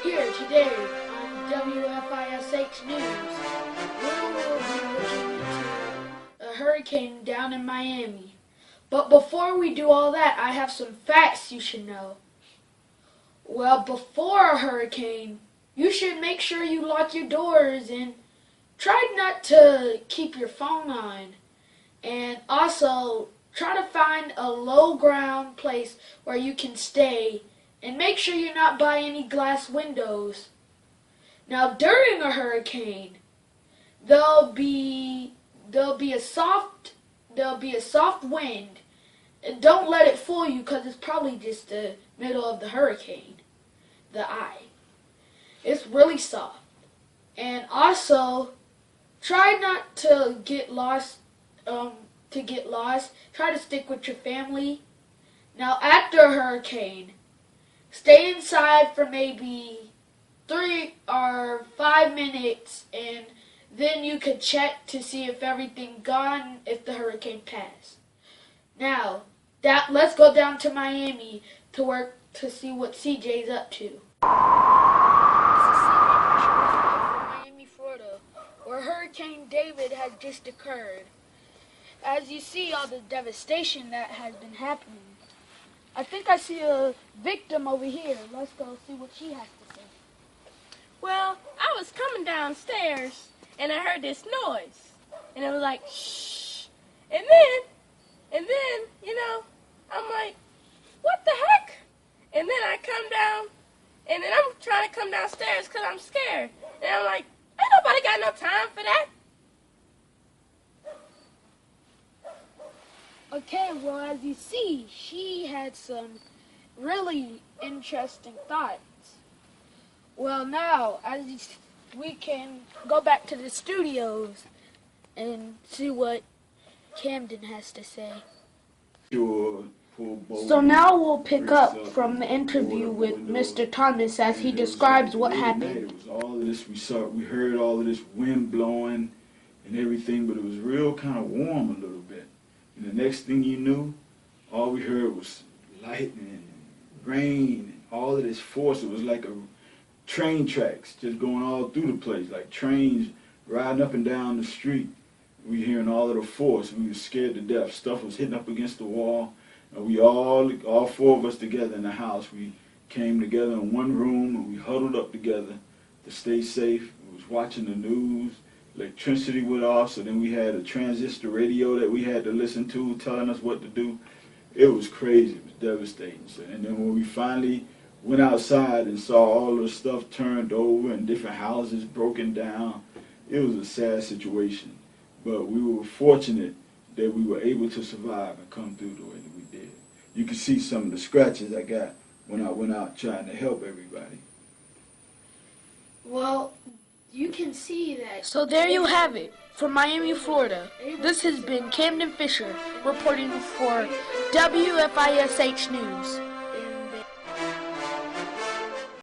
Here today on WFISH News, we will be looking into a hurricane down in Miami. But before we do all that, I have some facts you should know. Well, before a hurricane, you should make sure you lock your doors and try not to keep your phone on. And also, try to find a low ground place where you can stay. And make sure you're not by any glass windows. Now, during a hurricane, there'll be a soft wind. And don't let it fool you, because it's probably just the middle of the hurricane, the eye. It's really soft. And also, try not to get lost. Try to stick with your family. Now, after a hurricane, stay inside for maybe 3 or 5 minutes, and then you could check to see if everything's gone, if the hurricane passed. Now, let's go down to Miami to see what CJ's up to. This is CJ from Miami, Florida, where Hurricane David has just occurred. As you see all the devastation that has been happening, I think I see a victim over here. Let's go see what she has to say. Well, I was coming downstairs and I heard this noise. And it was like, shh. And then, I'm like, what the heck? And then I come down, and then I'm trying to come downstairs because I'm scared. And I'm like, ain't nobody got no time for that. Okay, well, as you see, she had some really interesting thoughts. Well, now, we can go back to the studios and see what Camden has to say. So now we'll pick up from the interview with Mr. Thomas as he describes what happened. It was all of this, we heard all of this wind blowing and everything, but it was real kind of warm a little bit. And the next thing you knew, all we heard was lightning, rain, and all of this force. It was like a train tracks just going all through the place, like trains riding up and down the street. We were hearing all of the force. We were scared to death. Stuff was hitting up against the wall. And we all 4 of us together in the house, we came together in one room and we huddled up together to stay safe. We was watching the news. Electricity went off, so then we had a transistor radio that we had to listen to telling us what to do. It was crazy. It was devastating. So, and then when we finally went outside and saw all the stuff turned over and different houses broken down, it was a sad situation. But we were fortunate that we were able to survive and come through the way that we did. You can see some of the scratches I got when I went out trying to help everybody. Well, you can see that. So there you have it. From Miami, Florida, this has been Camden Fisher reporting for WFISH News.